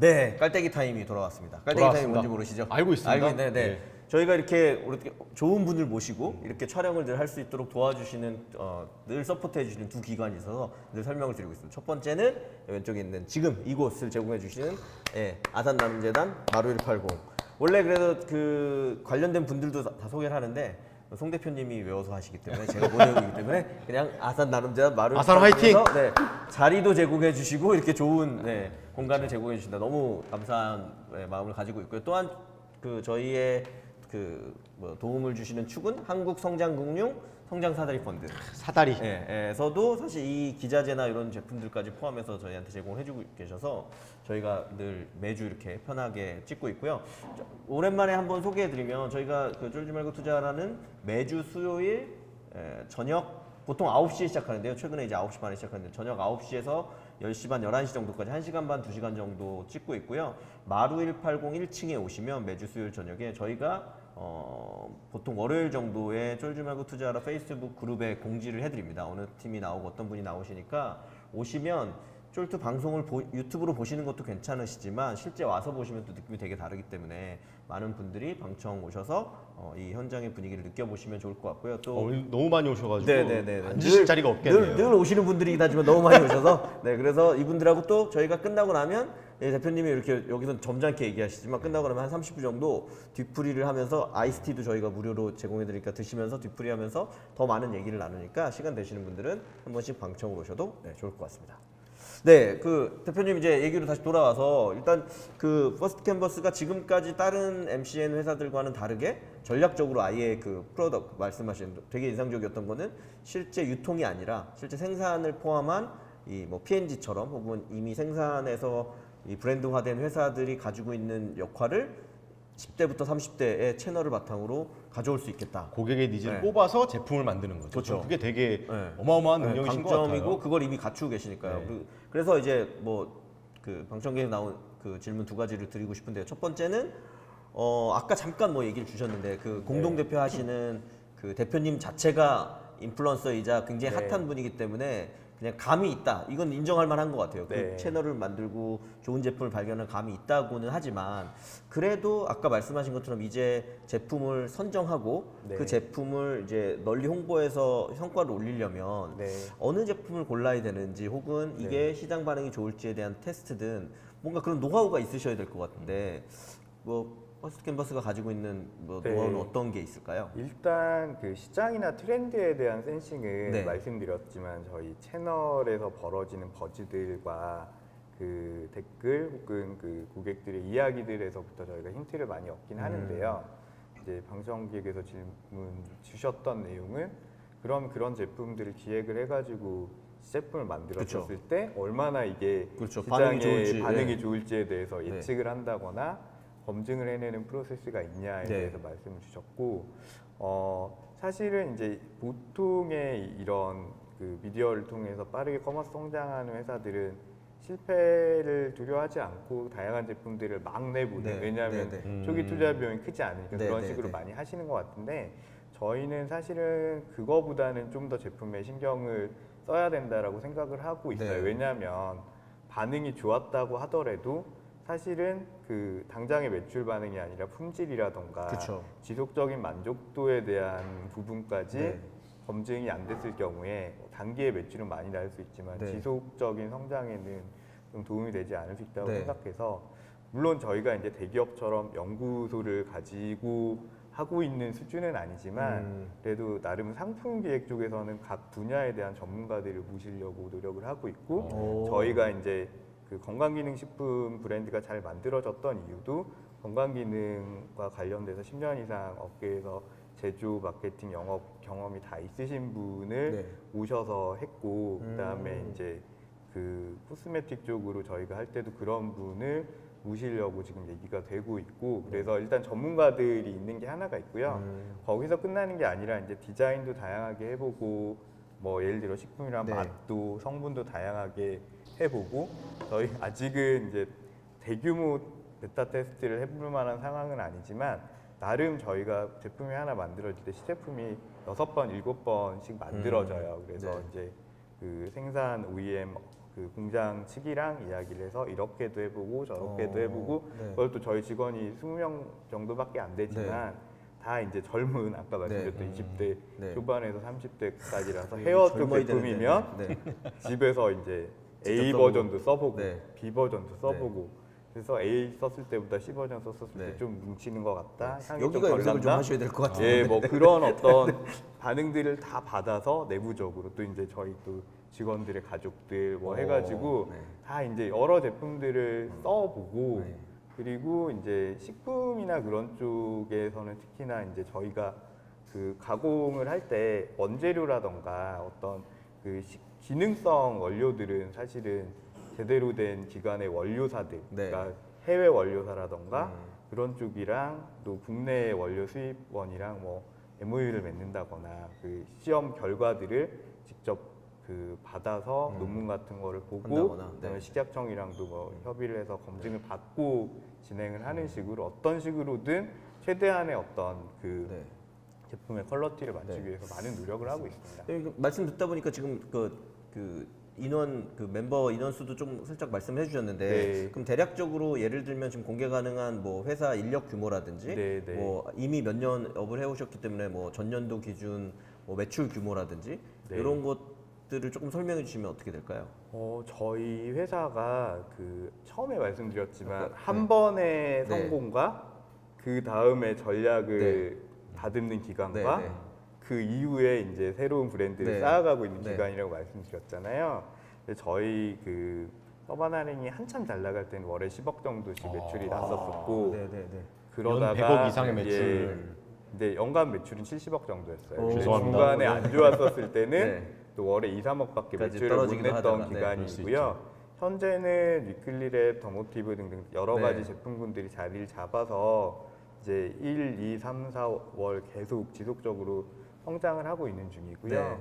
네, 깔때기 타임이 돌아왔습니다. 깔때기 타임이 돌아왔습니다. 뭔지 모르시죠? 알고 있습니다. 알고 있는데, 네. 네. 저희가 이렇게 좋은 분들 모시고 이렇게 촬영을 늘 할 수 있도록 도와주시는 늘 서포트해 주시는 두 기관이 있어서 늘 설명을 드리고 있습니다. 첫 번째는 왼쪽에 있는 지금 이곳을 제공해 주시는 아산 나눔재단 마루 180. 원래 그래서 그 관련된 분들도 다 소개를 하는데 송 대표님이 외워서 하시기 때문에 제가 못 외우기 때문에 그냥 아산 나눔재단 마루 아산 화이팅! 네, 자리도 제공해 주시고 이렇게 좋은 공간을 제공해 주신다. 너무 감사한 마음을 가지고 있고요. 또한 그 저희의 도움을 주시는 축은 한국성장금융 성장사다리 펀드. 사다리. 에서도 사실 이 기자재나 이런 제품들까지 포함해서 저희한테 제공을 해주고 계셔서 저희가 늘 매주 이렇게 편하게 찍고 있고요. 오랜만에 한번 소개해드리면 저희가 그 쫄지 말고 투자라는 매주 수요일 저녁 보통 9시에 시작하는데요. 최근에 이제 9시 반에 시작하는데 저녁 9시에서 10시 반, 11시 정도까지 1시간 반, 2시간 정도 찍고 있고요. 마루 180 1층에 오시면 매주 수요일 저녁에 저희가 보통 월요일 정도에 쫄지 말고 투자하라 페이스북 그룹에 공지를 해드립니다. 어느 팀이 나오고 어떤 분이 나오시니까 오시면 쫄투 방송을 유튜브로 보시는 것도 괜찮으시지만 실제 와서 보시면 또 느낌이 되게 다르기 때문에 많은 분들이 방청 오셔서 이 현장의 분위기를 느껴보시면 좋을 것 같고요. 또 오늘 너무 많이 오셔가지고 네네네. 앉으실 자리가 없겠네요. 늘 오시는 분들이긴 하지만 너무 많이 오셔서 그래서 이분들하고 또 저희가 끝나고 나면 대표님이 이렇게 여기서 점잖게 얘기하시지만 끝나고 나면 한 30분 정도 뒤풀이를 하면서 아이스티도 저희가 무료로 제공해드리니까 드시면서 뒤풀이하면서 더 많은 얘기를 나누니까 시간 되시는 분들은 한 번씩 방청으로 오셔도 좋을 것 같습니다. 네, 그 대표님 이제 얘기로 다시 돌아와서 일단 그 퍼스트 캔버스가 지금까지 다른 MCN 회사들과는 다르게 전략적으로 아예 그 프로덕트 말씀하신 되게 인상적이었던 거는 실제 유통이 아니라 실제 생산을 포함한 이 뭐 P&G처럼 혹은 이미 생산해서 이 브랜드화된 회사들이 가지고 있는 역할을 10대부터 30대의 채널을 바탕으로 가져올 수 있겠다. 고객의 니즈를 뽑아서 제품을 만드는 거죠. 그렇죠. 그게 되게 어마어마한 능력이신 것 강점이고 같아요. 그걸 이미 갖추고 계시니까요. 그래서 이제 뭐 그 방청객에 나온 그 질문 두 가지를 드리고 싶은데요. 첫 번째는 아까 잠깐 뭐 얘기를 주셨는데 그 공동 대표 하시는 그 대표님 자체가 인플루언서이자 굉장히 핫한 분이기 때문에 그냥 감이 있다. 이건 인정할 만한 것 같아요. 그 채널을 만들고 좋은 제품을 발견할 감이 있다고는 하지만 그래도 아까 말씀하신 것처럼 이제 제품을 선정하고 그 제품을 이제 널리 홍보해서 성과를 올리려면 어느 제품을 골라야 되는지 혹은 이게 시장 반응이 좋을지에 대한 테스트든 뭔가 그런 노하우가 있으셔야 될 것 같은데 뭐 퍼스트 캔버스가 가지고 있는 뭐 노하우는 어떤 게 있을까요? 일단 그 시장이나 트렌드에 대한 센싱은 말씀드렸지만 저희 채널에서 벌어지는 버즈들과 그 댓글 혹은 그 고객들의 이야기들에서부터 저희가 힌트를 많이 얻긴 하는데요. 이제 방청객에서 질문 주셨던 내용은 그럼 그런 제품들을 기획을 해가지고 제품을 만들었을 때 얼마나 이게 시장의 반응이 좋을지에 대해서 예측을 한다거나 검증을 해내는 프로세스가 있냐에 대해서 말씀을 주셨고 사실은 이제 보통의 이런 그 미디어를 통해서 빠르게 커머스 성장하는 회사들은 실패를 두려워하지 않고 다양한 제품들을 막 내보는 왜냐하면 초기 투자 비용이 크지 않으니까 그런 식으로 많이 하시는 것 같은데 저희는 사실은 그거보다는 좀 더 제품에 신경을 써야 된다라고 생각을 하고 있어요. 왜냐하면 반응이 좋았다고 하더라도 사실은 그 당장의 매출 반응이 아니라 품질이라던가 지속적인 만족도에 대한 부분까지 검증이 안 됐을 경우에 단기의 매출은 많이 날 수 있지만 지속적인 성장에는 좀 도움이 되지 않을 수 있다고 생각해서 물론 저희가 이제 대기업처럼 연구소를 가지고 하고 있는 수준은 아니지만 그래도 나름 상품 기획 쪽에서는 각 분야에 대한 전문가들을 모시려고 노력을 하고 있고 저희가 이제 그 건강기능식품 브랜드가 잘 만들어졌던 이유도 건강기능과 관련돼서 10년 이상 업계에서 제조, 마케팅, 영업 경험이 다 있으신 분을 모셔서 했고 그다음에 이제 그 코스메틱 쪽으로 저희가 할 때도 그런 분을 모시려고 지금 얘기가 되고 있고 그래서 일단 전문가들이 있는 게 하나가 있고요. 거기서 끝나는 게 아니라 이제 디자인도 다양하게 해보고 뭐 예를 들어 식품이랑 맛도 성분도 다양하게 해보고 저희 아직은 이제 대규모 베타 테스트를 해볼 만한 상황은 아니지만 나름 저희가 제품이 하나 만들어질 때 시제품이 6번, 7번씩 만들어져요. 그래서 이제 그 생산 OEM 그 공장 측이랑 이야기를 해서 이렇게도 해보고 저렇게도 해보고 네. 그걸 또 저희 직원이 20명 정도밖에 안 되지만 다 이제 젊은 아까 말씀드렸던 20대 네. 초반에서 30대까지라서 헤어 쪽 젊어야 제품이면 되는데. 네. 집에서 이제 A 직접 버전도 써보고 네. B 버전도 써보고 그래서 A 썼을 때보다 C 버전 썼을 네. 때 좀 뭉치는 것 같다. 향이 여기가 좀 염색을 좀 덜 난다. 하셔야 될 것 같아요. 예, 뭐 그런 어떤 반응들을 다 받아서 내부적으로 또 이제 저희 또 직원들의 가족들 뭐 해가지고 네. 다 이제 여러 제품들을 써보고 네. 그리고 이제 식품이나 그런 쪽에서는 특히나 이제 저희가 그 가공을 할 때 원재료라던가 어떤 그 기능성 원료들은 사실은 제대로 된 기관의 원료사들, 네. 그러니까 해외 원료사라던가 그런 쪽이랑 또 국내 원료 수입원이랑 뭐 MOU를 맺는다거나 그 시험 결과들을 직접 그 받아서 논문 같은 거를 보고 한다거나, 그다음에 네. 식약청이랑도 뭐 협의를 해서 검증을 받고 진행을 하는 식으로 어떤 식으로든 최대한의 어떤 그 네. 제품의 퀄리티를 맞추기 네. 위해서 많은 노력을 하고 있습니다. 네, 말씀 듣다 보니까 지금 그 인원 그 멤버 인원수도 좀 살짝 말씀해 주셨는데 네. 그럼 대략적으로 예를 들면 지금 공개 가능한 뭐 회사 인력 규모라든지 네, 네. 뭐 이미 몇 년 업을 해오셨기 때문에 뭐 전년도 기준 뭐 매출 규모라든지 네. 이런 것들을 조금 설명해 주시면 어떻게 될까요? 저희 회사가 그 처음에 말씀드렸지만 아까, 한 번의 네. 성공과 그 다음에 전략을 다듬는 기간과 네, 네. 그 이후에 이제 새로운 브랜드를 네. 쌓아가고 있는 네. 기간이라고 말씀드렸잖아요. 근데 저희 그 서바나링이 한참 잘 나갈 때는 월에 10억 정도씩 매출이 났었었고 네네네. 그러다가 연 100억 이상의 매출. 근데 연간 매출은 70억 정도였어요. 오, 근데 죄송합니다. 중간에 안 좋았었을 때는 네. 또 월에 2, 3억밖에 까지 매출을 못 떨어지기도 냈던 하다가, 네, 그럴 수 기간이고요. 현재는 위클리랩, 더모티브 등등 여러 네. 가지 제품군들이 자리를 잡아서 이제 1, 2, 3, 4월 계속 지속적으로 성장을 하고 있는 중이고요. 네.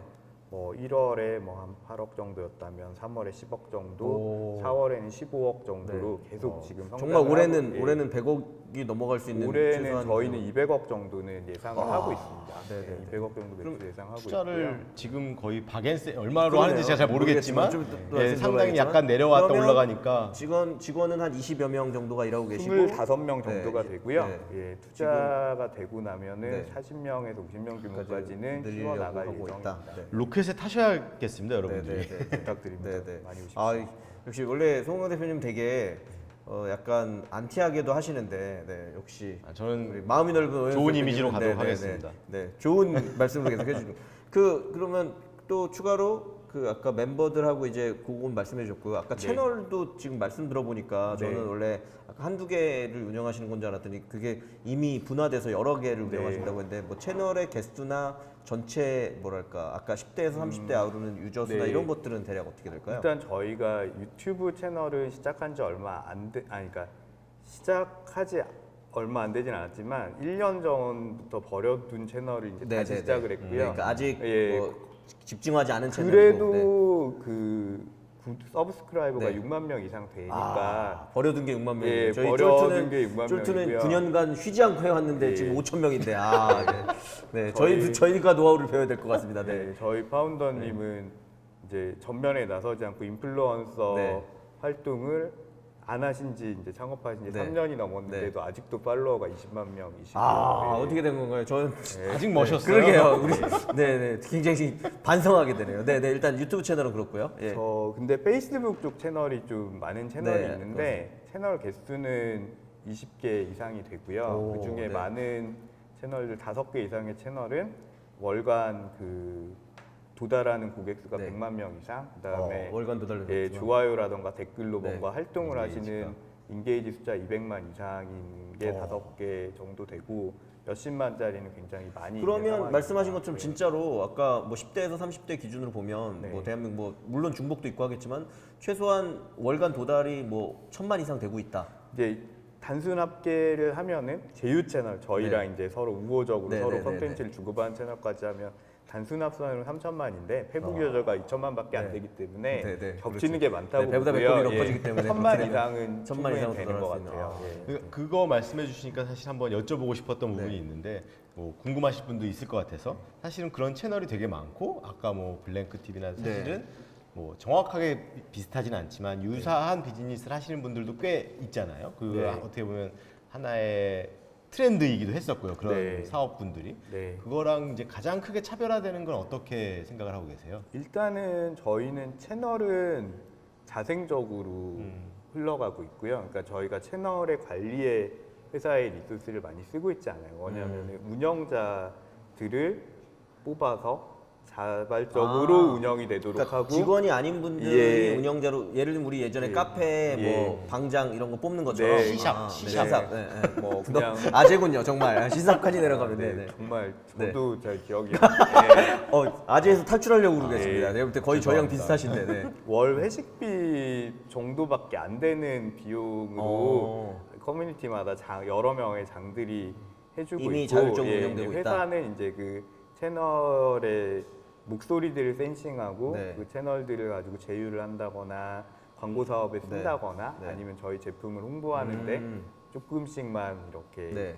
뭐 1월에 뭐 한 8억 정도였다면 3월에 10억 정도, 오. 4월에는 15억 정도로 계속 지금 성장을 정말 올해는 하고, 예. 올해는 100억이 넘어갈 수 있는 올해는 최소한 저희는 200억 정도는 예상을 하고 있습니다. 네네. 네, 200억 정도 매출 예상하고 투자를 있고요. 지금 거의 박앤세 얼마로 그러네요. 하는지 제가 잘 모르겠지만 모르겠지만 좀 예, 말씀 상당히 들어봐야겠지만. 약간 내려왔다 그러면 올라가니까 직원은 한 20여 명 정도가 일하고 계시고 25명 정도가 네, 되고요. 네. 예, 투자가 되고 나면은 네. 40명에서 50명 규모까지는 늘리려고 키워나갈 하고 있다. 예정입니다. 네. 로켓에 타셔야겠습니다, 여러분들이. 네, 네. 부탁드립니다. 네. 많이 오십시오. 아 역시 원래 송영 대표님 되게 약간 안티하게도 하시는데 네, 역시 아, 저는 우리 마음이 넓은 오영 좋은 대표님은 이미지로 가도록 네, 하겠습니다. 네, 좋은 말씀을 계속 해주시고 그러면 또 추가로 그 아까 멤버들하고 이제 그건 말씀해 주셨고요. 아까 네. 채널도 지금 말씀 들어보니까 네. 저는 원래 아까 한두 개를 운영하시는 건 줄 알았더니 그게 이미 분화돼서 여러 개를 네. 운영하신다고 했는데 뭐 채널의 개수나 전체 뭐랄까 아까 10대에서 30대 아우르는 유저수나 네. 이런 것들은 대략 어떻게 될까요? 일단 저희가 유튜브 채널을 시작한 지 얼마 그러니까 시작하지 얼마 안 되진 않았지만 1년 전부터 버려둔 채널을 이제 네, 다시 네, 시작을 네. 했고요. 그러니까 아직 예, 뭐 집중하지 않은 채널이고 네. 그래도 그 서브스크라이버가 네. 6만 명 이상 아, 되니까 버려둔 게 6만 명이에요. 예, 저희 버려둔 게 6만 쫄투는 명이고요. 9년간 쉬지 않고 해왔는데 예. 지금 5천 명인데 네. 저희- 저희가 노하우를 배워야 될 것 같습니다. 네. 네, 저희 파운더님은 이제 전면에 나서지 않고 인플루언서 네. 활동을 안 하신 지 이제 창업하신 지 네. 3년이 넘었는데도 아직도 팔로워가 20만 명이시고 아 네. 어떻게 된 건가요? 저는 아직 멋있었어요. 그러게요. 우리 네네 굉장히 반성하게 되네요. 네네 일단 유튜브 채널은 그렇고요. 예. 저 근데 페이스북 쪽 채널이 좀 많은 채널이 네, 있는데 채널 개수는 20개 이상이 되고요. 오, 그 중에 네. 많은 채널들 5개 이상의 채널은 월간 그 도달하는 고객 수가 네. 100만 명 이상. 그다음에 월간 도달을 예, 넘지만. 좋아요라던가 댓글로 네. 뭔가 활동을 인게이지가. 하시는 인게이지 숫자 200만 이상인 게 5개 정도 되고 몇십만짜리는 굉장히 많이 있는 그러면 상황입니다. 말씀하신 것처럼 네. 진짜로 아까 뭐 10대에서 30대 기준으로 보면 네. 뭐 대한민국 뭐 물론 중복도 있고 하겠지만 최소한 월간 도달이 뭐 1,000만 이상 되고 있다. 이제 단순 합계를 하면은 제휴 채널 저희랑 이제 서로 우호적으로 네, 서로 네, 컨텐츠를 주고받은 채널까지 하면 단순 합산으로 3천만인데 페북 유저가 2천만밖에 안 네. 되기 때문에 네, 네, 겹치는 그렇죠. 게 많다고 네, 배보다 보고요. 배꼽이 높아지기 때문에 1천만 그렇게 되면 이상은 1,000만 충분히 이상으로 되는 것 도달할 수 있는. 같아요. 예. 그러니까 그거 말씀해 주시니까 사실 한번 여쭤보고 싶었던 부분이 네. 있는데 뭐 궁금하실 분도 있을 것 같아서 사실은 그런 채널이 되게 많고 아까 뭐 블랭크 TV나 사실은 뭐 정확하게 비슷하진 않지만 유사한 비즈니스를 하시는 분들도 꽤 있잖아요. 그 네. 어떻게 보면 하나의 트렌드이기도 했었고요. 그런 네. 사업분들이. 네. 그거랑 이제 가장 크게 차별화되는 건 어떻게 생각을 하고 계세요? 일단은 저희는 채널은 자생적으로 흘러가고 있고요. 그러니까 저희가 채널의 관리에 회사의 리소스를 많이 쓰고 있지 않아요. 왜냐하면 운영자들을 뽑아서 자발적으로 운영이 되도록 그러니까 하고 직원이 아닌 분들이 예. 운영자로 예를 들면 우리 예전에 예. 카페 뭐 예. 방장 이런 거 뽑는 것처럼 네. 시샵, 네, 시샵. 시샵. 네, 네. 뭐 그냥 아재군요 정말 시삽까지 내려가면 네, 네, 네. 정말 네. 저도 잘 기억이 안 나는데 아재에서 탈출하려고 그러고 계십니다. 예. 내가 볼 때 거의 저희랑 죄송합니다. 비슷하신데. 네. 월 회식비 정도밖에 안 되는 비용으로 커뮤니티마다 여러 명의 장들이 해주고 이미 있고 자율적으로 예, 운영되고 있다. 회사는 이제 그 채널의 목소리들을 센싱하고 네. 그 채널들을 가지고 제휴를 한다거나 광고 사업에 쓴다거나 네. 아니면 저희 제품을 홍보하는데 조금씩만 이렇게 네.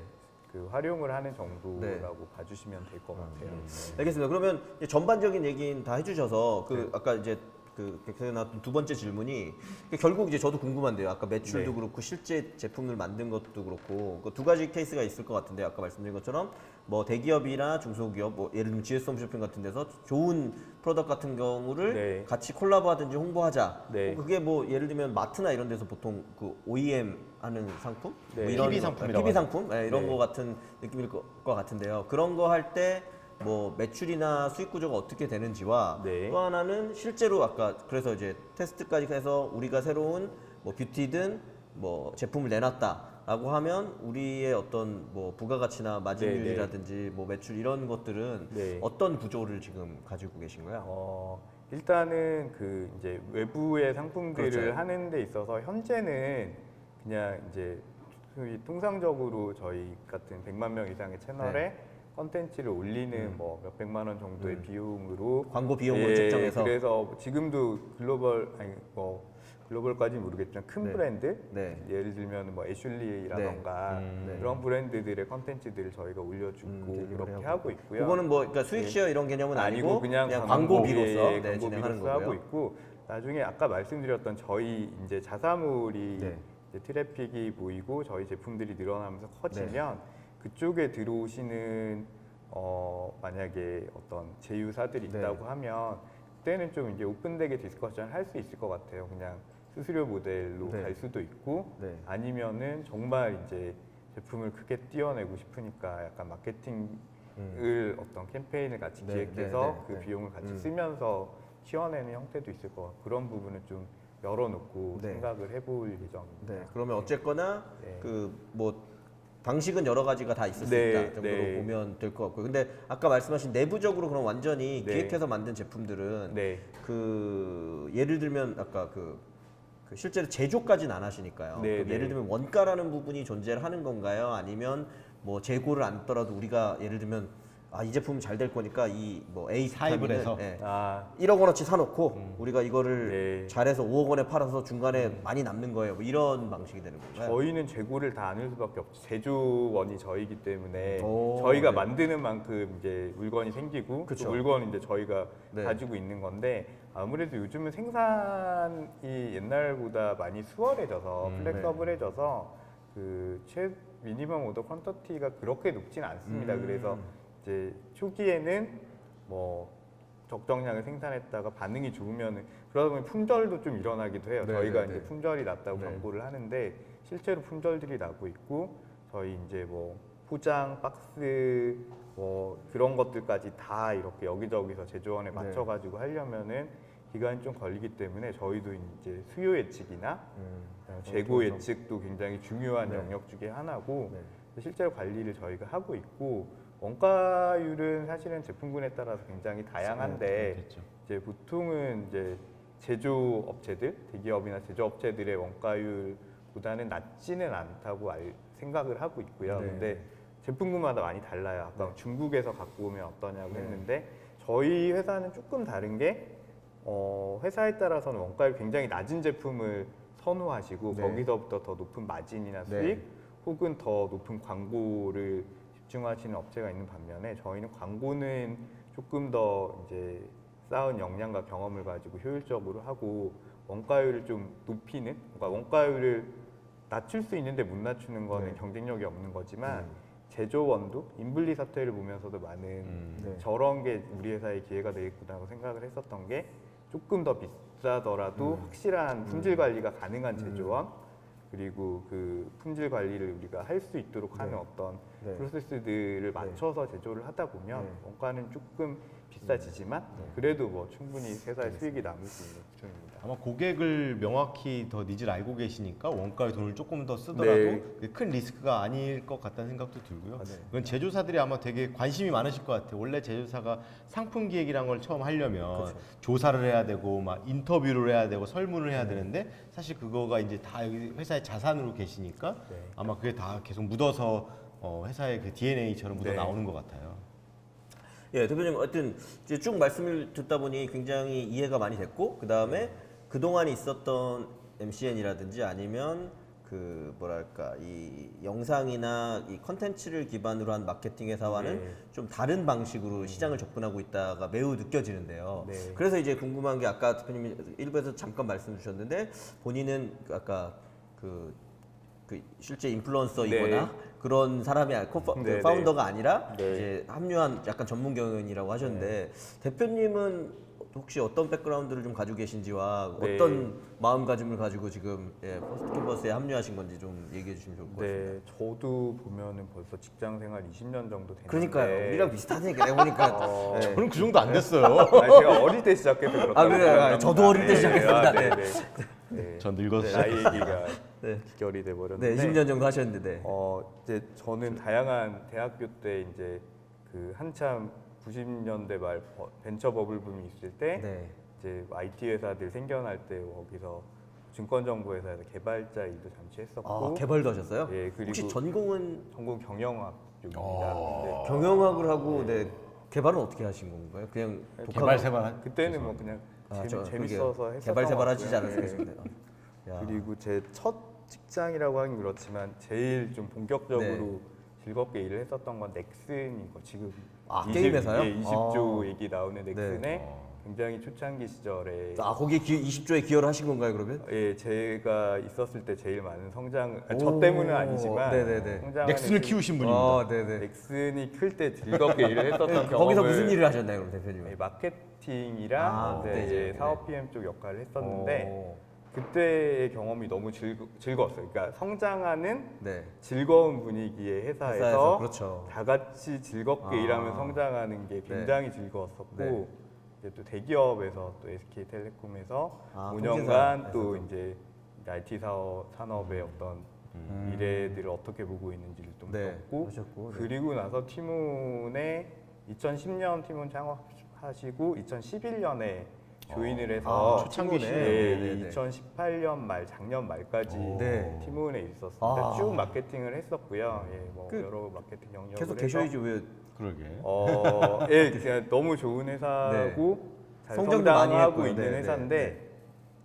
그 활용을 하는 정도라고 네. 봐주시면 될 것 같아요. 알겠습니다. 그러면 이제 전반적인 얘기는 다 해주셔서 그 네. 아까 이제 그 나왔던 두 번째 질문이 결국 이제 저도 궁금한데요. 아까 매출도 네. 그렇고 실제 제품을 만든 것도 그렇고 그 두 가지 케이스가 있을 것 같은데 아까 말씀드린 것처럼 뭐 대기업이나 중소기업 뭐 예를 들면 GS 홈쇼핑 같은 데서 좋은 프로덕트 같은 경우를 네. 같이 콜라보하든지 홍보하자. 네. 그게 뭐 예를 들면 마트나 이런 데서 보통 그 OEM 하는 상품, 네. 뭐 이런 PB 상품이라고 PB 상품 이런 네. 거 같은 느낌일 것 같은데요. 그런 거 할 때 뭐 매출이나 수익 구조가 어떻게 되는지와 네. 또 하나는 실제로 아까 그래서 이제 테스트까지 해서 우리가 새로운 뭐 뷰티든 뭐 제품을 내놨다라고 하면 우리의 어떤 뭐 부가가치나 마진율이라든지 뭐 매출 이런 것들은 네. 어떤 구조를 지금 가지고 계신가요? 일단은 그 이제 외부의 상품들을 그렇죠. 하는 데 있어서 현재는 그냥 이제 소위 통상적으로 저희 같은 100만 명 이상의 채널에 네. 컨텐츠를 올리는 뭐 몇백만 원 정도의 비용으로 광고 비용으로 책정해서 그래서 지금도 글로벌까지는 모르겠지만 큰 네. 브랜드 네. 예를 들면 뭐 애슐리라던가 네. 그런 브랜드들의 컨텐츠들을 저희가 올려주고 대기업을 그렇게 하고. 하고 있고요. 그거는 뭐 그러니까 수익 쉐어 이런 개념은 아니고 그냥 광고비로서 예, 네, 진행하는 광고비로서 하고 거고요. 있고 나중에 아까 말씀드렸던 저희 이제 자사몰이 네. 이제 트래픽이 모이고 저희 제품들이 늘어나면서 커지면 네. 그쪽에 들어오시는 만약에 어떤 제휴사들이 네. 있다고 하면 그때는 좀 이제 오픈되게 디스커션 할 수 있을 것 같아요. 그냥 수수료 모델로 네. 갈 수도 있고 네. 아니면은 정말 이제 제품을 크게 띄워내고 싶으니까 약간 마케팅을 어떤 캠페인을 같이 네, 기획해서 네, 네, 그 네. 비용을 같이 쓰면서 키워내는 형태도 있을 것 같고 그런 부분은 좀 열어놓고 네. 생각을 해볼 예정입니다. 네. 그러면 어쨌거나 네. 그 뭐 방식은 여러 가지가 다 있을 수 네, 있다 정도로 네. 보면 될 것 같고요. 근데 아까 말씀하신 내부적으로 그럼 완전히 네. 기획해서 만든 제품들은 네. 그 예를 들면 아까 그 실제로 제조까지는 안 하시니까요. 네, 그럼 네. 예를 들면 원가라는 부분이 존재를 하는 건가요? 아니면 뭐 재고를 안 떠라도 우리가 예를 들면 이 제품 잘 될 거니까 이 뭐 A 사입을 비타민은, 해서? 예, 아, 1억 원어치 사놓고 우리가 이거를 네. 잘해서 5억 원에 팔아서 중간에 많이 남는 거예요. 뭐 이런 방식이 되는 건가요? 저희는 재고를 다 안 할 수밖에 없죠. 제조원이 저희기 때문에 오, 저희가 네. 만드는 만큼 이제 물건이 생기고 그쵸. 그 물건은 이제 저희가 네. 가지고 있는 건데 아무래도 요즘은 생산이 옛날보다 많이 수월해져서 플렉서블해져서 그 미니멈 오더 퀀터티가 그렇게 높진 않습니다. 그래서 이제 초기에는 뭐 적정량을 생산했다가 반응이 좋으면 그러다 보면 품절도 좀 일어나기도 해요. 네, 저희가 네, 이제 네. 품절이 났다고 네. 광고를 하는데 실제로 품절들이 나고 있고 저희 이제 뭐 포장, 박스 뭐 그런 것들까지 다 이렇게 여기저기서 제조원에 네. 맞춰가지고 하려면은 기간이 좀 걸리기 때문에 저희도 이제 수요 예측이나 재고 예측도 굉장히 중요한 네. 영역 중에 하나고 네. 실제로 관리를 저희가 하고 있고 원가율은 사실은 제품군에 따라서 굉장히 다양한데 그렇겠죠. 이제 보통은 이제 제조 업체들, 대기업이나 제조 업체들의 원가율보다는 낮지는 않다고 생각을 하고 있고요. 네. 근데 제품군마다 많이 달라요. 아까 네. 중국에서 갖고 오면 어떠냐고 네. 했는데 저희 회사는 조금 다른 게 회사에 따라서는 원가율 굉장히 낮은 제품을 선호하시고 네. 거기서부터 더 높은 마진이나 네. 수익 혹은 더 높은 광고를 집중하시는 업체가 있는 반면에 저희는 광고는 조금 더 이제 쌓은 역량과 경험을 가지고 효율적으로 하고 원가율을 좀 높이는, 그러니까 원가율을 낮출 수 있는데 못 낮추는 거는 경쟁력이 없는 거지만 제조원도 인블리 사태를 보면서도 많은 네. 저런 게 우리 회사에 기회가 되겠구나라고 생각을 했었던 게 조금 더 비싸더라도 확실한 품질 관리가 가능한 제조원 그리고 그 품질 관리를 우리가 할 수 있도록 하는 어떤 프로세스들을 맞춰서 제조를 하다 보면 원가는 조금 비싸지지만 그래도 뭐 충분히 회사의 수익이 남을 수 있는 구조입니다. 아마 고객을 명확히 더 니즈를 알고 계시니까 원가에 돈을 조금 더 쓰더라도 네. 그게 큰 리스크가 아닐 것 같다는 생각도 들고요. 네. 이건 제조사들이 아마 되게 관심이 많으실 것 같아요. 원래 제조사가 상품 기획이란 걸 처음 하려면 그렇죠. 조사를 해야 되고 막 인터뷰를 해야 되고 설문을 네. 해야 되는데 사실 그거가 이제 다 여기 회사의 자산으로 계시니까 네. 아마 그게 다 계속 묻어서 회사의 그 DNA처럼 묻어 네. 나오는 것 같아요. 예, 대표님 어쨌든 이제 쭉 말씀을 듣다 보니 굉장히 이해가 많이 됐고 그 다음에 그 동안에 있었던 MCN이라든지 아니면 그 뭐랄까 이 영상이나 이 컨텐츠를 기반으로 한 마케팅 회사와는 네. 좀 다른 방식으로 시장을 접근하고 있다가 매우 느껴지는데요. 네. 그래서 이제 궁금한 게 아까 대표님이 일부에서 잠깐 말씀 주셨는데 본인은 아까 그 실제 인플루언서이거나 네. 그런 사람이 네, 파운더가 아니라 네. 이제 합류한 약간 전문 경영이라고 하셨는데 대표님은 혹시 어떤 백그라운드를 좀 가지고 계신지와 네. 어떤 마음가짐을 가지고 지금 퍼스트 캠퍼스에 합류하신 건지 좀 얘기해 주시면 좋을 것 같습니다. 네, 저도 보면은 벌써 직장 생활 20년 정도 됐는데 그러니까요. 우리랑 비슷하니까 내가 보니까 어, 저는 그 정도 안 됐어요. 아니, 제가 어릴 때 시작해서 그렇다고 아, 그래요? 생각합니다. 저도 어릴 때 시작했습니다. 네, 네. 네, 네. 전 늙어서 나이 얘기가 네. 기결이 돼 버렸는데 네, 20년 정도 하셨는데. 이제 저는 다양한 대학교 때 이제 그 한참 90년대 말 벤처 버블 붐이 있을 때 네. 이제 IT 회사들 생겨날 때 거기서 증권정보회사에서 개발자 일도 잠시 했었고 개발도 하셨어요? 예, 그리고 혹시 전공은 전공 경영학 쪽입니다. 근데 경영학을 하고 개발은 어떻게 하신 건가요? 그냥 개발 생활 그때는 뭐 그냥 재밌어서 했었던 개발 것 하시지 같고요. 않았겠습니까? 야. 그리고 제 첫 직장이라고 하긴 그렇지만 제일 좀 본격적으로 네. 즐겁게 일을 했었던 건 넥슨인 거 지금 게임 회사요? 예, 20조 아. 얘기 나오는 넥슨의 굉장히 초창기 시절에 거기에 20조에 기여를 하신 건가요, 그러면? 예, 제가 있었을 때 제일 많은 저 오. 때문은 아니지만 네네네. 성장하는 넥슨을 그 키우신 분입니다. 네네. 넥슨이 클 때 즐겁게 일을 했었던 경험을 거기서 무슨 일을 하셨나요, 그럼 대표님은? 예, 마케팅이랑 네, 이제 네. 사업 PM 쪽 역할을 했었는데 오. 그때의 경험이 너무 즐거웠어요. 그러니까 성장하는 네. 즐거운 분위기의 회사에서 그렇죠. 다 같이 즐겁게 아. 일하면 성장하는 게 굉장히 즐거웠었고 네. 이제 또 대기업에서 또 SK텔레콤에서 아, 5년간 또 통신사에서도. 이제 IT 산업의 어떤 미래들을 어떻게 보고 있는지를 좀 네, 배웠고 하셨고, 네. 그리고 나서 티문에 2010년 티문 창업하시고 2011년에 조인을 해서 초창기시네요. 네네네. 2018년 말 작년 말까지 네. 티문에 있었습니다. 아. 쭉 마케팅을 했었고요. 예, 뭐 그 여러 마케팅 영역을 계속 해서 계셔야지 왜 그러게. 예, 그냥 너무 좋은 회사고 잘 성장도 많이 성장하고 했고요. 있는 네, 네, 회사인데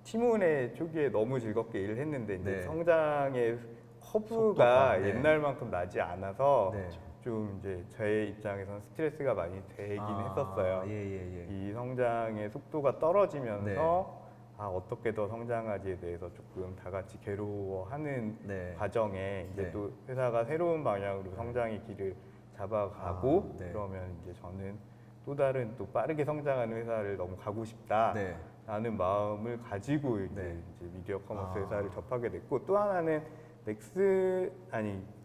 티문의 초기에 너무 즐겁게 일을 했는데 이제 네. 성장의 속도가, 커브가 네. 옛날만큼 나지 않아서 네. 좀 이제 제 입장에서는 스트레스가 많이 되긴 했었어요. 예예예. 이 성장의 속도가 떨어지면서 어떻게 더 성장하지에 대해서 조금 다 같이 괴로워하는 네. 과정에 이제 네. 또 회사가 새로운 방향으로 성장의 길을 잡아가고 네. 그러면 이제 저는 또 다른 또 빠르게 성장하는 회사를 너무 가고 싶다라는 네. 마음을 가지고 네. 이제 미디어 커머스 회사를 접하게 됐고 또 하나는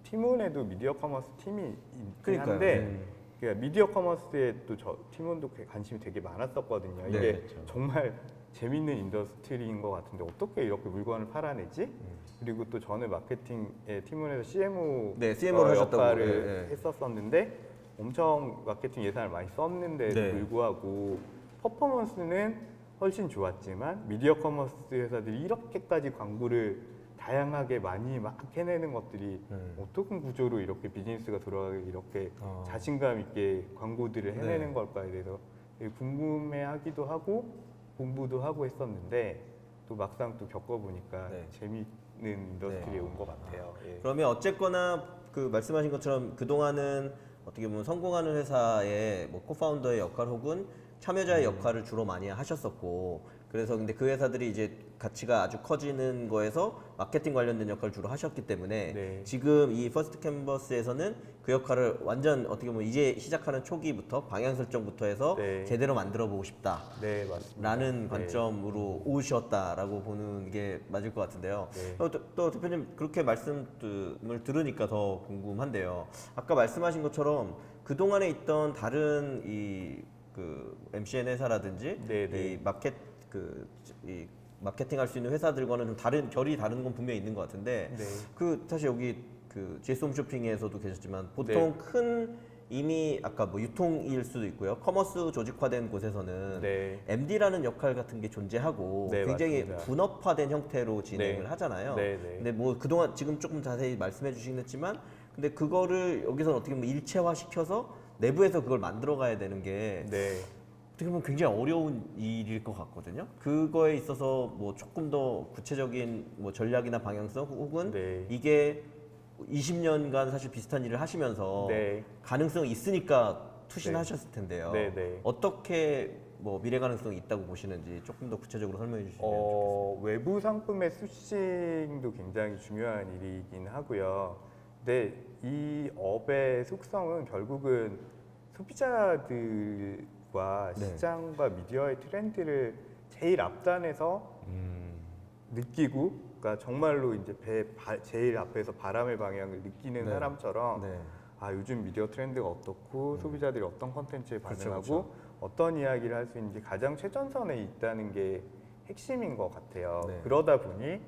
티문에도 미디어 커머스 팀이 있긴 그러니까요. 한데 네. 그러니까 미디어 커머스에 또 티문도 관심이 되게 많았었거든요. 네, 이게 그렇죠. 정말 재밌는 인더스트리인 것 같은데 어떻게 이렇게 물건을 팔아내지? 그리고 또 저는 마케팅에 티문에서 CMO 네, CMO 를 하셨다고. 역할을 네, 네. 했었었는데 엄청 마케팅 예산을 많이 썼는데도 네. 불구하고 퍼포먼스는 훨씬 좋았지만 미디어 커머스 회사들이 이렇게까지 광고를 다양하게 많이 막 해내는 것들이 어떤 구조로 이렇게 비즈니스가 돌아가게 이렇게 자신감 있게 광고들을 해내는 네. 걸까에 대해서 되게 궁금해하기도 하고 공부도 하고 했었는데 또 막상 또 겪어보니까 네. 재미있는 인더스트리에 온 것 같아요. 예. 그러면 어쨌거나 그 말씀하신 것처럼 그 동안은 어떻게 보면 성공하는 회사의 뭐 코파운더의 역할 혹은 참여자의 역할을 주로 많이 하셨었고 그래서 근데 그 회사들이 이제 가치가 아주 커지는 거에서 마케팅 관련된 역할을 주로 하셨기 때문에 네. 지금 이 퍼스트 캔버스에서는 그 역할을 완전 어떻게 보면 이제 시작하는 초기부터 방향 설정부터 해서 네. 제대로 만들어 보고 싶다. 네, 맞습니다. 라는 네. 관점으로 오셨다라고 보는 게 맞을 것 같은데요. 네. 또 대표님 그렇게 말씀을 들으니까 더 궁금한데요. 아까 말씀하신 것처럼 그 동안에 있던 다른 그 MCN 회사라든지 네, 네. 이 마케팅 할 수 있는 회사들과는 좀 다른 결이 다른 건 분명히 있는 것 같은데 네. 그 사실 여기 그 GS 홈쇼핑에서도 계셨지만 보통 네. 큰 이미 아까 뭐 유통일 수도 있고요. 커머스 조직화된 곳에서는 네. MD라는 역할 같은 게 존재하고 네, 굉장히 맞습니다. 분업화된 형태로 진행을 네. 하잖아요. 네, 네. 근데 뭐 그동안 지금 조금 자세히 말씀해 주시긴 했지만 근데 그거를 여기서는 어떻게 보면 일체화 시켜서 내부에서 그걸 만들어 가야 되는 게 네. 어떻게 보면 굉장히 어려운 일일 것 같거든요. 그거에 있어서 뭐 조금 더 구체적인 뭐 전략이나 방향성 혹은 네. 이게 20년간 사실 비슷한 일을 하시면서 네. 가능성이 있으니까 투신하셨을 텐데요. 네, 네. 어떻게 뭐 미래 가능성이 있다고 보시는지 조금 더 구체적으로 설명해 주시면 좋겠습니다. 외부 상품의 수싱도 굉장히 중요한 일이긴 하고요. 근데 이 업의 속성은 결국은 소비자들과 네. 시장과 미디어의 트렌드를 제일 앞단에서 느끼고, 그러니까 정말로 이제 제일 앞에서 바람의 방향을 느끼는 네. 사람처럼 네. 아 요즘 미디어 트렌드가 어떻고 소비자들이 어떤 컨텐츠에 그렇죠, 반응하고 어떤 이야기를 할 수 있는지 가장 최전선에 있다는 게 핵심인 것 같아요. 네. 그러다 보니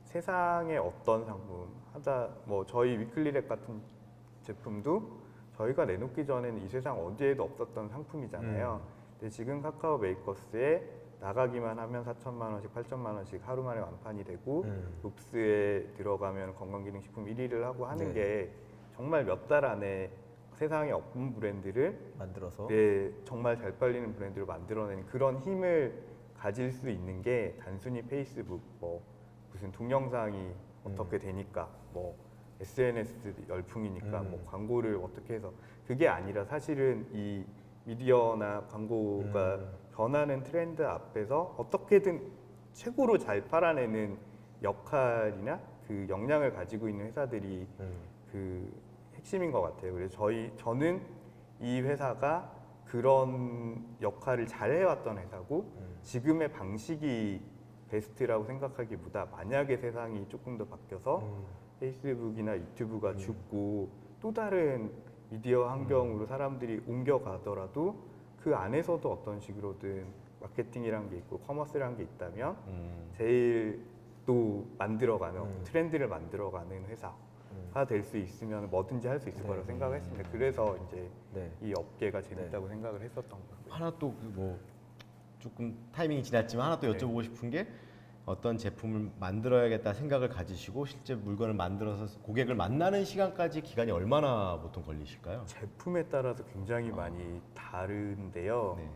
세상에 어떤 상품 뭐 저희 위클리랩 같은 제품도 저희가 내놓기 전에는 이 세상 어디에도 없었던 상품이잖아요. 근데 지금 카카오 메이커스에 나가기만 하면 4천만 원씩, 8천만 원씩 하루 만에 완판이 되고 읍스에 들어가면 건강기능식품 1위를 하고 하는 네. 게 정말 몇 달 안에 세상에 없는 브랜드를 만들어서 정말 잘 팔리는 브랜드로 만들어내는 그런 힘을 가질 수 있는 게 단순히 페이스북 뭐 무슨 동영상이 어떻게 되니까 뭐 SNS 열풍이니까 뭐 광고를 어떻게 해서 그게 아니라 사실은 이 미디어나 광고가 변하는 트렌드 앞에서 어떻게든 최고로 잘 팔아내는 역할이나 그 역량을 가지고 있는 회사들이 그 핵심인 것 같아요. 그래서 저는 이 회사가 그런 역할을 잘 해왔던 회사고 지금의 방식이 베스트라고 생각하기보다 만약에 세상이 조금 더 바뀌어서 페이스북이나 유튜브가 죽고 또 다른 미디어 환경으로 사람들이 옮겨가더라도 그 안에서도 어떤 식으로든 마케팅이란 게 있고 커머스라는 게 있다면 제일 또 만들어가는 트렌드를 만들어가는 회사가 될 수 있으면 뭐든지 할 수 있을 거라고 생각했습니다. 그래서 이제 네. 이 업계가 재밌다고 생각을 했었던 거고요. 하나 또 뭐 조금 타이밍이 지났지만 하나 또 여쭤보고 싶은 게 어떤 제품을 만들어야겠다 생각을 가지시고 실제 물건을 만들어서 고객을 만나는 시간까지 기간이 얼마나 보통 걸리실까요? 제품에 따라서 굉장히 많이 다른데요. 네.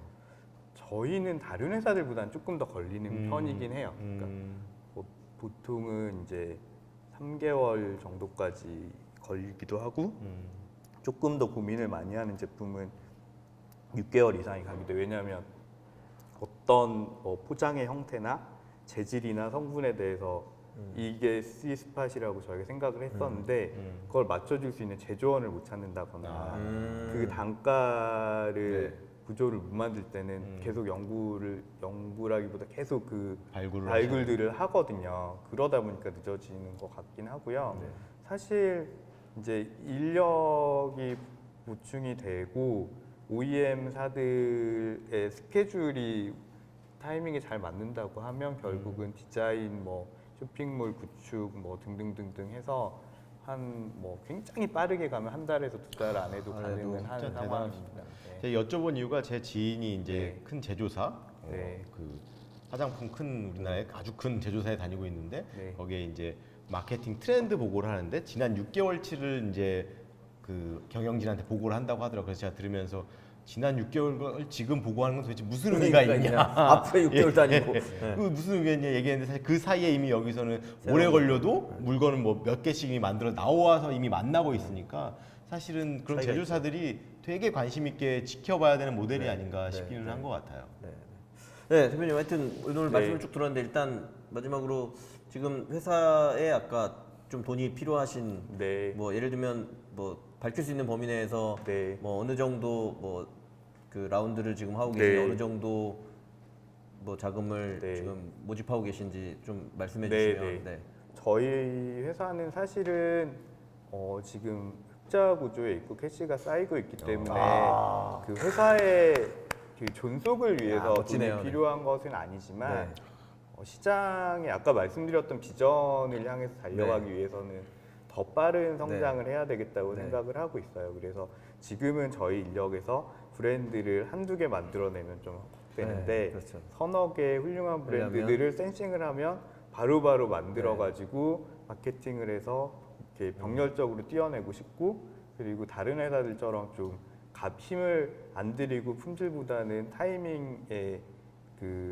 저희는 다른 회사들보다는 조금 더 걸리는 편이긴 해요. 그러니까 뭐 보통은 이제 3개월 정도까지 걸리기도 하고 조금 더 고민을 많이 하는 제품은 6개월 이상이 가기도 해요. 왜냐하면 어떤 뭐 포장의 형태나 재질이나 성분에 대해서 이게 C스팟이라고 저희가 생각을 했었는데 그걸 맞춰줄 수 있는 제조원을 못 찾는다거나 그 단가를 구조를 못 만들 때는 계속 연구라기보다 계속 그 발굴들을 하거든요. 그러다 보니까 늦어지는 것 같긴 하고요. 사실 이제 인력이 보충이 되고 OEM사들의 스케줄이 타이밍이 잘 맞는다고 하면 결국은 디자인, 뭐 쇼핑몰 구축, 뭐 등등등등 해서 한 뭐 굉장히 빠르게 가면 한 달에서 두 달 안에도 가능은 한 진짜 상황입니다. 제가 여쭤본 이유가 제 지인이 이제 네. 큰 제조사, 네. 그 화장품 큰 우리나라의 아주 큰 제조사에 다니고 있는데 네. 거기에 이제 마케팅 트렌드 보고를 하는데 지난 6개월치를 이제 그 경영진한테 보고를 한다고 하더라고요. 그래서 제가 들으면서 지난 6개월 지금 보고하는 건 도대체 무슨 의미가 있냐? 앞으로 6개월도 아니고. 그 무슨 의미가 있냐 얘기했는데 사실 그 사이에 이미 여기서는 오래 걸려도 물건은 뭐 몇 개씩 이미 만들어 나와서 이미 만나고 있으니까 사실은 그런 차이가 제조사들이 되게 관심 있게 지켜봐야 되는 모델이 네. 아닌가 네. 싶기는 네. 한 것 같아요. 네. 네, 대표님 하여튼 오늘 네. 말씀을 쭉 들었는데 일단 마지막으로 지금 회사에 아까 좀 돈이 필요하신 네. 뭐 예를 들면 뭐 밝힐 수 있는 범위 내에서 네. 뭐 어느 정도 뭐 그 라운드를 지금 하고 계신지 네. 어느 정도 뭐 자금을 네. 지금 모집하고 계신지 좀 말씀해 네, 주시면 네. 저희 회사는 사실은 지금 흑자 구조에 있고 캐시가 쌓이고 있기 때문에 그 회사의 그 존속을 위해서 멋지네요. 돈이 필요한 것은 아니지만 네. 시장에 아까 말씀드렸던 비전을 향해서 달려가기 위해서는 더 빠른 성장을 해야 되겠다고 네. 생각을 하고 있어요. 그래서 지금은 저희 인력에서 브랜드를 한두 개 만들어내면 좀 되는데 네, 그렇죠. 서너 개의 훌륭한 왜냐면- 브랜드들을 센싱을 하면 바로바로 만들어가지고 마케팅을 해서 이렇게 병렬적으로 뛰어내고 싶고 그리고 다른 회사들처럼 좀 힘을 안 들이고 품질보다는 타이밍에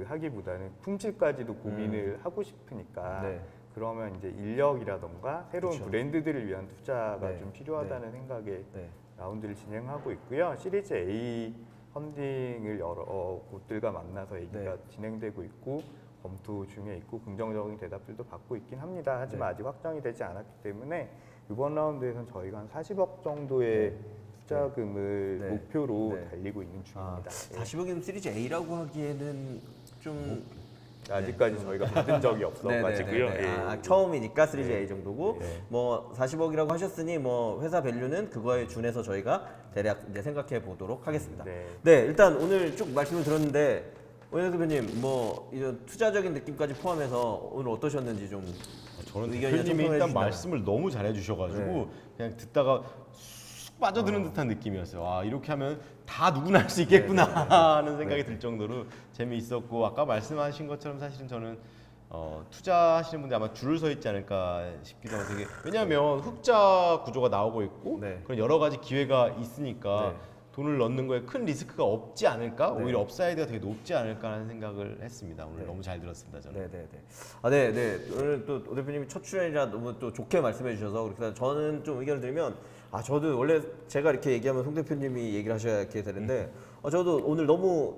하기보다는 품질까지도 고민을 하고 싶으니까 네. 그러면 이제 인력이라던가 새로운 그렇죠. 브랜드들을 위한 투자가 네. 좀 필요하다는 생각에 네. 라운드를 진행하고 있고요. 시리즈 A 펀딩을 여러 곳들과 만나서 얘기가 네. 진행되고 있고 검토 중에 있고 긍정적인 대답들도 받고 있긴 합니다. 하지만 네. 아직 확정이 되지 않았기 때문에 이번 라운드에서는 저희가 한 40억 정도의 투자금을 네. 목표로 네. 달리고 있는 중입니다. 예. 40억이면 시리즈 A라고 하기에는 좀 아직까지 저희가 받은 적이 없어가지고요. 네네네네. 예. 처음이니까 시리즈 네. A 정도고 네. 뭐 40억이라고 하셨으니 뭐 회사 밸류는 그거에 준해서 저희가 대략 이제 생각해 보도록 하겠습니다. 네. 네, 일단 오늘 쭉 말씀을 들었는데 오늘 대표님 뭐 이런 투자적인 느낌까지 포함해서 오늘 어떠셨는지 좀 저는 의견이나 대표님이 청평해 일단 주시면. 말씀을 너무 잘해 주셔가지고 네. 그냥 듣다가 쑥 빠져드는 듯한 느낌이었어요. 아 이렇게 하면 다 누구나 할 수 있겠구나 하는 생각이 들 정도로 재미있었고 아까 말씀하신 것처럼 사실은 저는 투자하시는 분들 아마 줄을 서 있지 않을까 싶기도 하고 되게 왜냐하면 흑자 구조가 나오고 있고 네. 그런 여러 가지 기회가 있으니까 네. 돈을 넣는 거에 큰 리스크가 없지 않을까 네. 오히려 업사이드가 되게 높지 않을까 하는 생각을 했습니다. 오늘 네. 너무 잘 들었습니다. 저는. 네네네. 아, 네네. 오늘 또 오 대표님이 첫 출연이라 너무 또 좋게 말씀해 주셔서 그래서 저는 좀 의견을 드리면 저도 원래 제가 이렇게 얘기하면 송 대표님이 얘기를 하셔야 이렇게 되는데 저도 오늘 너무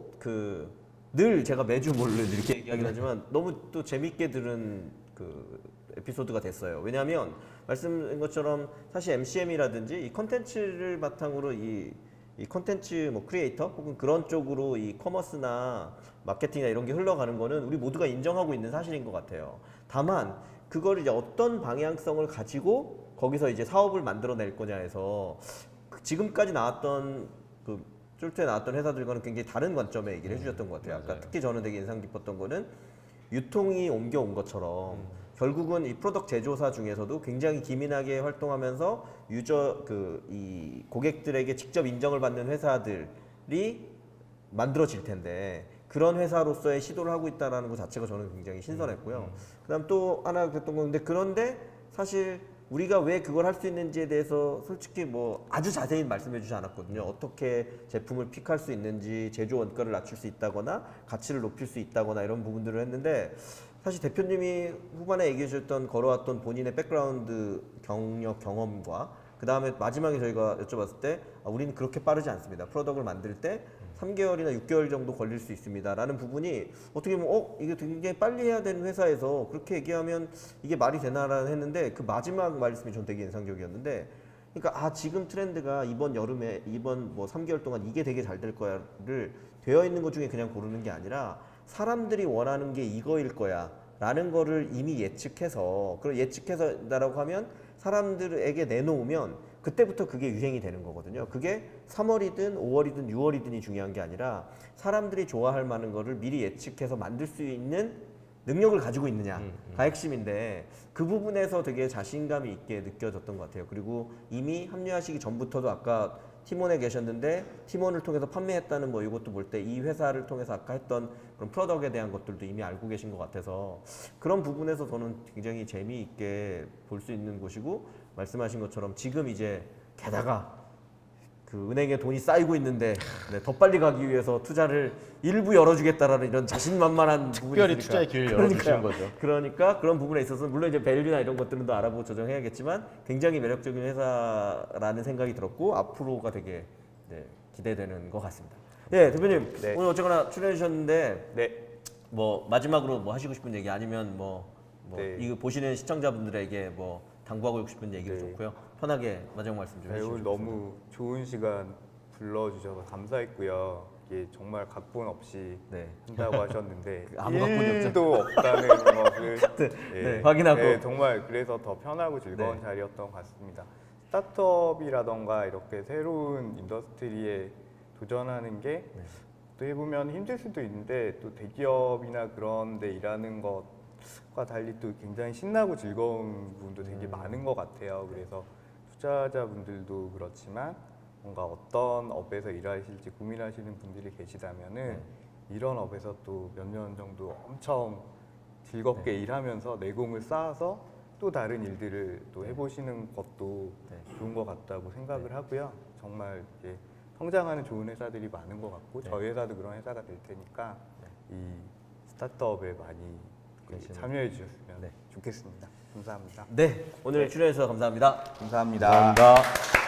늘 제가 매주 몰래 이렇게 얘기하긴 하지만 너무 또 재밌게 들은 에피소드가 됐어요. 왜냐하면 말씀인 것처럼 사실 MCM이라든지 이 컨텐츠를 바탕으로 이 컨텐츠 뭐 크리에이터 혹은 그런 쪽으로 이 커머스나 마케팅이나 이런 게 흘러가는 거는 우리 모두가 인정하고 있는 사실인 것 같아요. 다만 그걸 이제 어떤 방향성을 가지고 거기서 이제 사업을 만들어낼 거냐에서 지금까지 나왔던 쫄트에 나왔던 회사들과는 굉장히 다른 관점의 얘기를 해주셨던 것 같아요. 아까 맞아요. 특히 저는 되게 인상 깊었던 거는 유통이 옮겨온 것처럼 결국은 이 프로덕트 제조사 중에서도 굉장히 기민하게 활동하면서 이 고객들에게 직접 인정을 받는 회사들이 만들어질 텐데 그런 회사로서의 시도를 하고 있다는 것 자체가 저는 굉장히 신선했고요. 그다음 또 하나 그랬던 건데 그런데 사실 우리가 왜 그걸 할 수 있는지에 대해서 솔직히 뭐 아주 자세히 말씀해 주지 않았거든요. 어떻게 제품을 픽할 수 있는지, 제조 원가를 낮출 수 있다거나 가치를 높일 수 있다거나 이런 부분들을 했는데 사실 대표님이 후반에 얘기해 주셨던 걸어왔던 본인의 백그라운드 경력, 경험과 그 다음에 마지막에 저희가 여쭤봤을 때 우리는 그렇게 빠르지 않습니다. 프로덕트를 만들 때 3개월이나 6개월 정도 걸릴 수 있습니다. 라는 부분이 어떻게 보면 이게 되게 빨리 해야 되는 회사에서 그렇게 얘기하면 이게 말이 되나라는 했는데 그 마지막 말씀이 전 되게 인상적이었는데 그러니까 지금 트렌드가 이번 여름에 이번 뭐 3개월 동안 이게 되게 잘 될 거야를 되어 있는 것 중에 그냥 고르는 게 아니라 사람들이 원하는 게 이거일 거야 라는 거를 이미 예측해서 그걸 예측해서라고 하면 사람들에게 내놓으면 그때부터 그게 유행이 되는 거거든요. 그게 3월이든 5월이든 6월이든이 중요한 게 아니라 사람들이 좋아할 만한 거를 미리 예측해서 만들 수 있는 능력을 가지고 있느냐가 핵심인데 그 부분에서 되게 자신감이 있게 느껴졌던 것 같아요. 그리고 이미 합류하시기 전부터도 아까 팀원에 계셨는데 팀원을 통해서 판매했다는 뭐 이것도 볼 때 이 회사를 통해서 아까 했던 그런 프로덕트에 대한 것들도 이미 알고 계신 것 같아서 그런 부분에서 저는 굉장히 재미있게 볼 수 있는 곳이고 말씀하신 것처럼 지금 이제 게다가 그 은행에 돈이 쌓이고 있는데 더 빨리 가기 위해서 투자를 일부 열어주겠다라는 이런 자신만만한 특별히 부분이 투자의 있으니까. 기회를 열어주시는 거죠. 그러니까 그런 부분에 있어서 물론 이제 밸류나 이런 것들은 또 알아보고 조정해야겠지만 굉장히 매력적인 회사라는 생각이 들었고 앞으로가 되게 네, 기대되는 것 같습니다. 예, 대표님 네. 오늘 어쨌거나 출연해 주셨는데 네. 뭐 마지막으로 뭐 하시고 싶은 얘기 아니면 뭐 네. 이거 보시는 시청자분들에게 뭐 당부하고 싶은 얘기도 네. 좋고요. 편하게 마지막 말씀 좀 해주시면 오늘 좋겠습니다. 너무 좋은 시간 불러주셔서 감사했고요. 이게 정말 각본 없이 네. 한다고 하셨는데 아무 각본이 없죠. 1도 없다는 것을 네, 확인하고. 네, 정말 그래서 더 편하고 즐거운 네. 자리였던 것 같습니다. 스타트업이라던가 이렇게 새로운 인더스트리에 도전하는 게 네. 어떻게 보면 힘들 수도 있는데 또 대기업이나 그런 데 일하는 것과 달리 또 굉장히 신나고 즐거운 부분도 되게 많은 것 같아요. 그래서 투자자분들도 그렇지만 뭔가 어떤 업에서 일하실지 고민하시는 분들이 계시다면은 이런 업에서 또 몇 년 정도 엄청 즐겁게 일하면서 내공을 쌓아서 또 다른 일들을 또 해보시는 것도 좋은 것 같다고 생각을 하고요. 정말 이제 성장하는 좋은 회사들이 많은 것 같고 저희 회사도 그런 회사가 될 테니까 이 스타트업에 많이 참여해 주셨으면 좋겠습니다. 감사합니다. 네, 오늘 출연해주셔서 감사합니다. 감사합니다. 감사합니다.